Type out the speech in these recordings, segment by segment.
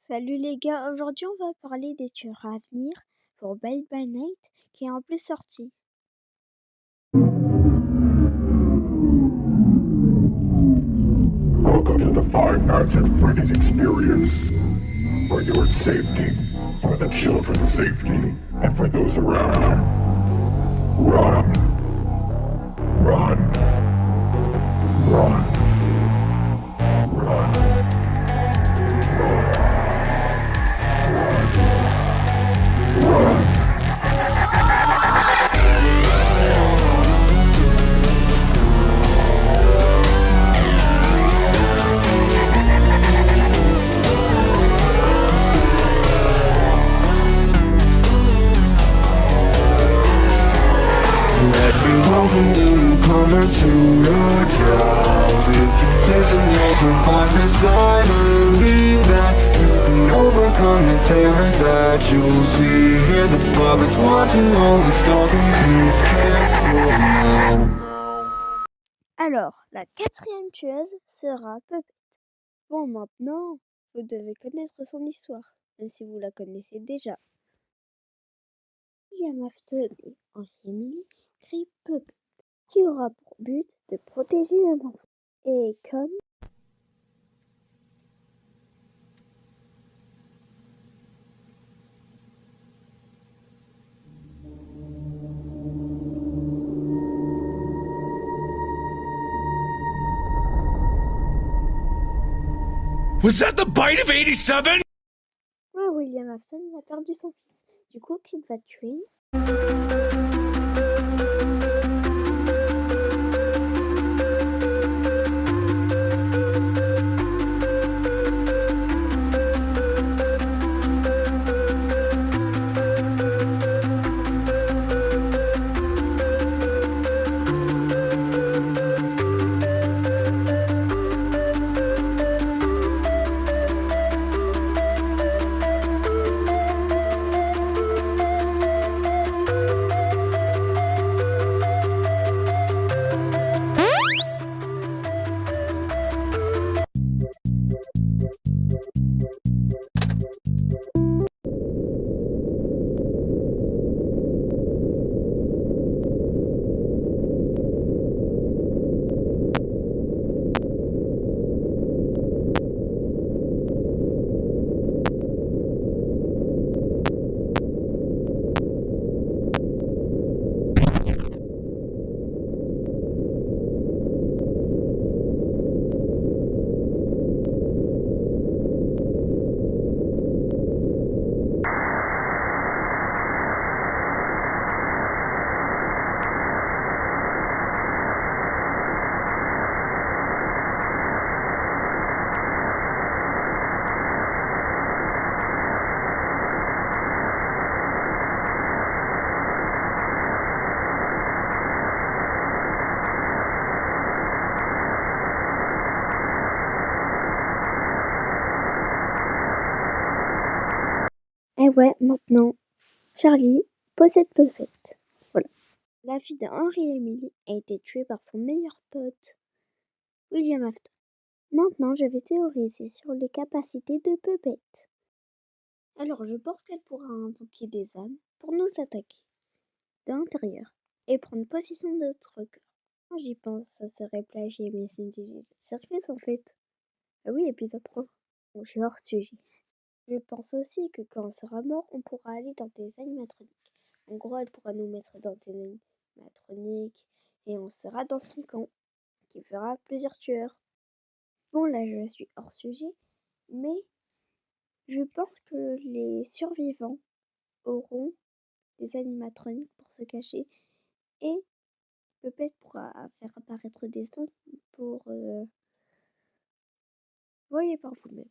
Salut les gars, aujourd'hui on va parler des tueurs à venir pour Dead by Night qui est en plus sorti. Welcome to the Five Nights at Freddy's experience. For your safety, for the children's safety, and for those around you. Run. Run. Run. Run. Run. Let me welcome you, newcomer to your job. If you listen, you'll survive this. I believe that you can overcome the terrors that you'll see. Hear the puppets watching, only stalking. Be careful now. Alors, la quatrième tueuse sera Puppet. Bon, maintenant, vous devez connaître son histoire, même si vous la connaissez déjà. William Afton et Henry Emily créent Puppet, qui aura pour but de protéger les enfants. Et comme Was that the bite of 87? William Afton a perdu son fils, du coup qu'il va tuer. Et ouais, maintenant, Charlie possède Puppet. Voilà. La fille d'Henry et Emily a été tuée par son meilleur pote, William Afton. Maintenant, je vais théoriser sur les capacités de Puppet. Alors, je pense qu'elle pourra invoquer des âmes pour nous attaquer de l'intérieur et prendre possession de notre cœur. Quand j'y pense, ça serait plagier mes Circus en fait. Ah oui, épisode 3. Bon, je suis hors sujet. Je pense aussi que quand on sera mort, on pourra aller dans des animatroniques. En gros, elle pourra nous mettre dans des animatroniques et on sera dans son camp, qui fera plusieurs tueurs. Bon, là, je suis hors sujet, mais je pense que les survivants auront des animatroniques pour se cacher et peut-être pourra faire apparaître des hommes pour... Voyez par vous-même.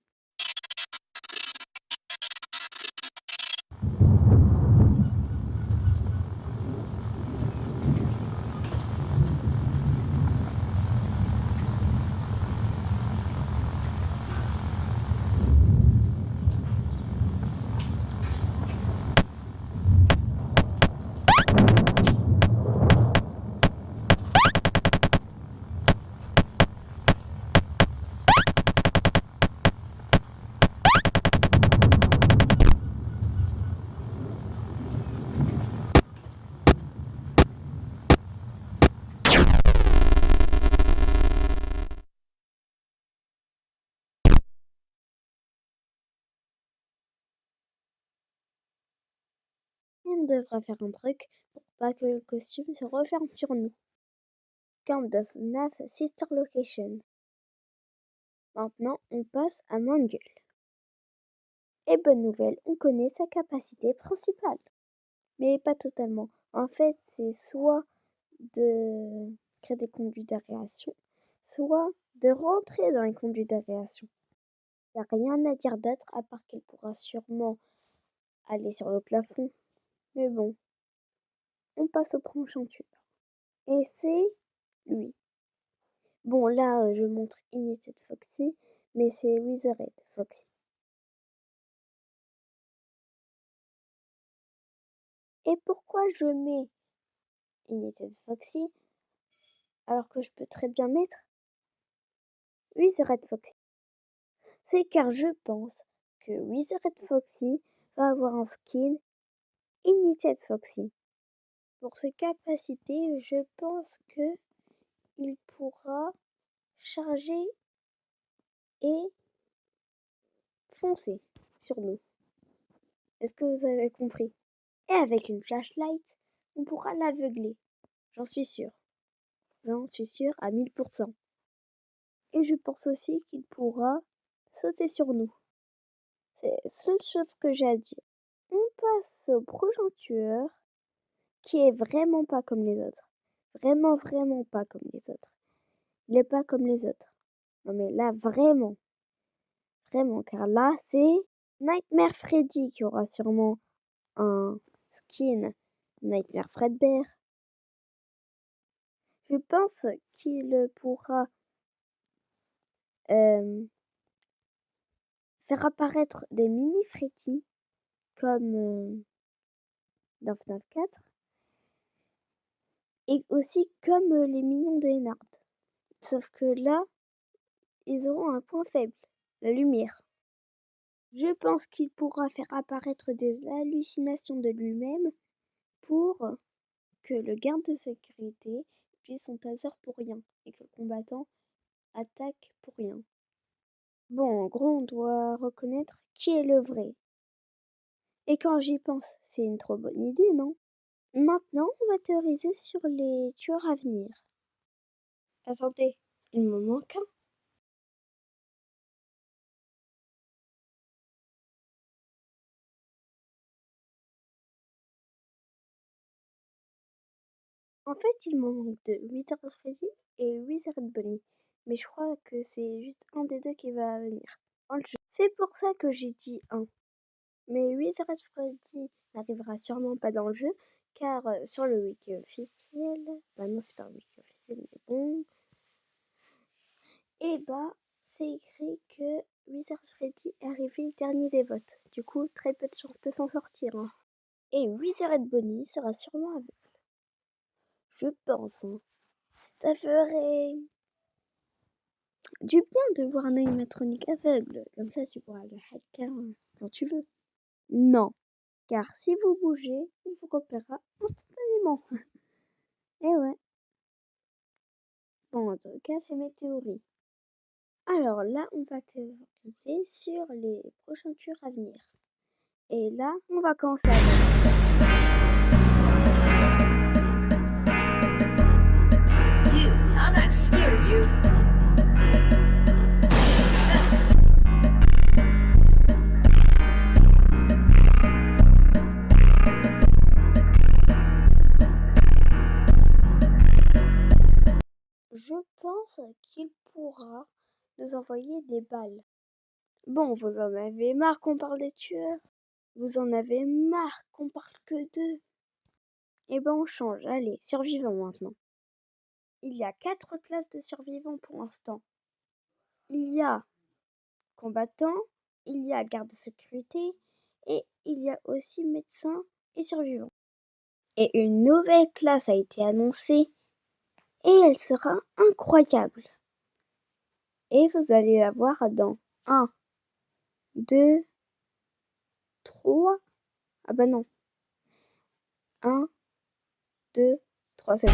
on devra faire un truc pour pas que le costume se referme sur nous. Camp de FNAF Sister Location. Maintenant, on passe à Mangle. Et bonne nouvelle, on connaît sa capacité principale. Mais pas totalement. En fait, c'est soit de créer des conduits d'aération, soit de rentrer dans les conduits d'aération. Il n'y a rien à dire d'autre à part qu'elle pourra sûrement aller sur le plafond. Mais bon, on passe au prochain tueur. Et c'est lui. Bon, là, je montre Ignited Foxy, mais c'est Withered Foxy. Et pourquoi je mets Ignited Foxy alors que je peux très bien mettre Withered Foxy? C'est car je pense que Withered Foxy va avoir un skin Ignited Foxy. Pour ses capacités, je pense que il pourra charger et foncer sur nous. Est-ce que vous avez compris? Et avec une flashlight, on pourra l'aveugler. J'en suis sûre. J'en suis sûre à 1000%. Et je pense aussi qu'il pourra sauter sur nous. C'est la seule chose que j'ai à dire. On passe au prochain tueur qui est vraiment pas comme les autres. Vraiment, vraiment pas comme les autres. Il est pas comme les autres. Non mais là, vraiment. Vraiment, car là, c'est Nightmare Freddy qui aura sûrement un skin Nightmare Fredbear. Je pense qu'il pourra faire apparaître des mini Freddy comme dans FNAF 4 et aussi comme les mignons de Ennard. Sauf que là, ils auront un point faible, la lumière. Je pense qu'il pourra faire apparaître des hallucinations de lui-même pour que le garde de sécurité utilise son taser pour rien et que le combattant attaque pour rien. Bon, en gros, on doit reconnaître qui est le vrai. Et quand j'y pense, c'est une trop bonne idée, non? Maintenant, on va théoriser sur les tueurs à venir. Attendez, il me manque un. En fait, il me manque deux, Withered Freddy et Withered Bonnie. Mais je crois que c'est juste un des deux qui va venir dans le jeu. C'est pour ça que j'ai dit un. Mais Withered Freddy n'arrivera sûrement pas dans le jeu, car sur le wiki officiel, bah non c'est pas le wiki officiel, mais bon, et bah c'est écrit que Withered Freddy est arrivé dernier des votes. Du coup, très peu de chances de s'en sortir. Hein. Et Withered Bonnie sera sûrement aveugle. Je pense. Hein. Ça ferait du bien de voir un animatronique aveugle. Comme ça, tu pourras le hacker quand tu veux. Non. Car si vous bougez, il vous repérera instantanément. Eh ouais. Bon, en tout cas, c'est mes théories. Alors là, on va théoriser sur les prochains tueurs à venir. Et là, on va commencer avec... You, I'm not scared of you. Je pense qu'il pourra nous envoyer des balles. Bon, vous en avez marre qu'on parle des tueurs. Vous en avez marre qu'on parle que d'eux. Eh ben on change. Allez, survivants maintenant. Il y a 4 classes de survivants pour l'instant. Il y a combattants, il y a garde de sécurité et il y a aussi médecins et survivants. Et une nouvelle classe a été annoncée et elle sera incroyable. Et vous allez la voir dans 1, 2, 3. Ah bah non. 1, 2, 3, c'est bon.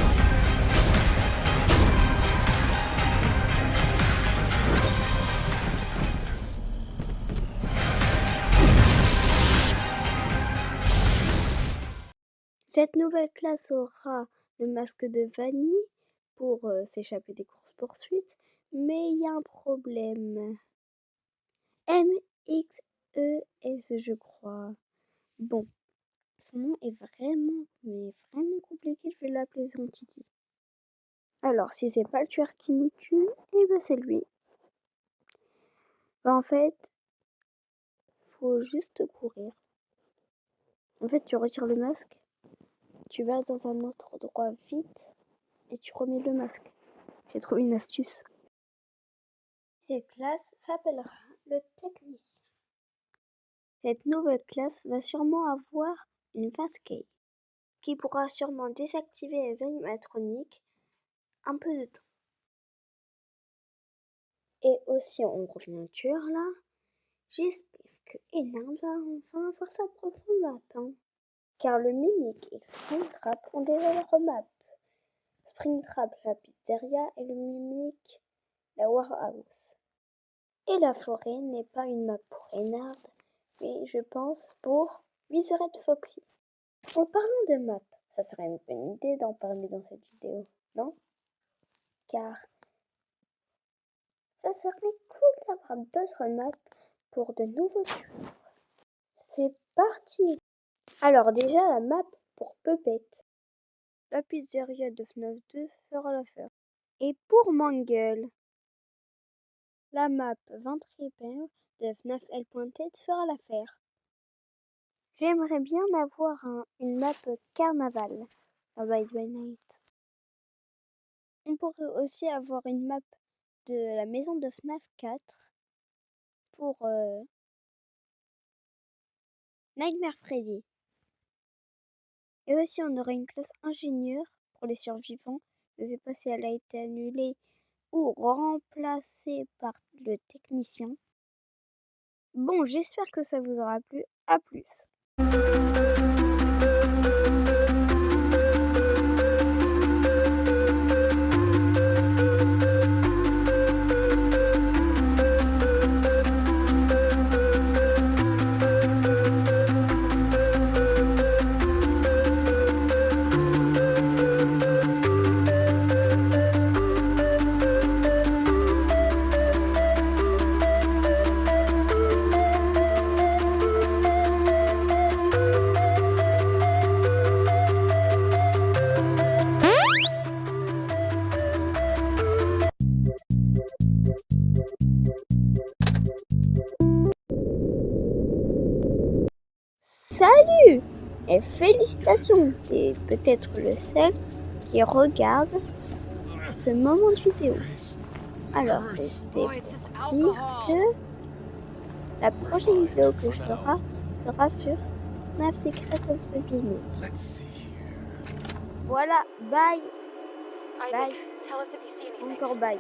Cette nouvelle classe aura le masque de Vanille pour s'échapper des courses-poursuites, mais il y a un problème. MXES, je crois. Bon, son nom est vraiment compliqué, je vais l'appeler Son Titi. Alors, si c'est pas le tueur qui nous tue, eh ben c'est lui. En fait, faut juste courir. En fait, tu retires le masque, tu vas dans un autre endroit vite et tu remets le masque. J'ai trouvé une astuce. Cette classe s'appellera le technicien. Cette nouvelle classe va sûrement avoir une Fastcade qui pourra sûrement désactiver les animatroniques un peu de temps. Et aussi, on revient au tueur là. J'espère que Enan va enfin avoir sa propre map. Car le Mimic et Springtrap ont déjà leur map. Springtrap, la pizzeria, et le Mimic, la warehouse. Et la forêt n'est pas une map pour Enard, mais je pense pour Wizard Foxy. En parlant de map, ça serait une bonne idée d'en parler dans cette vidéo, non? Car ça serait cool d'avoir d'autres maps pour de nouveaux tueurs. C'est parti! Alors déjà la map pour Puppet. La pizzeria de FNAF 2 fera l'affaire. Et pour Mangle, la map 20 Reaper de FNAF L.Tête fera l'affaire. J'aimerais bien avoir une map carnaval dans Ride by Night. On pourrait aussi avoir une map de la maison de FNAF 4 pour Nightmare Freddy. Et aussi on aurait une classe ingénieur pour les survivants. Je ne sais pas si elle a été annulée ou remplacée par le technicien. Bon, j'espère que ça vous aura plu. À plus. Salut et félicitations, t'es peut-être le seul qui regarde ce moment de vidéo. Alors c'était pour dire que la prochaine vidéo que je ferai sera sur FNAF Secret of the Mimic. Voilà, bye. Bye. Encore bye.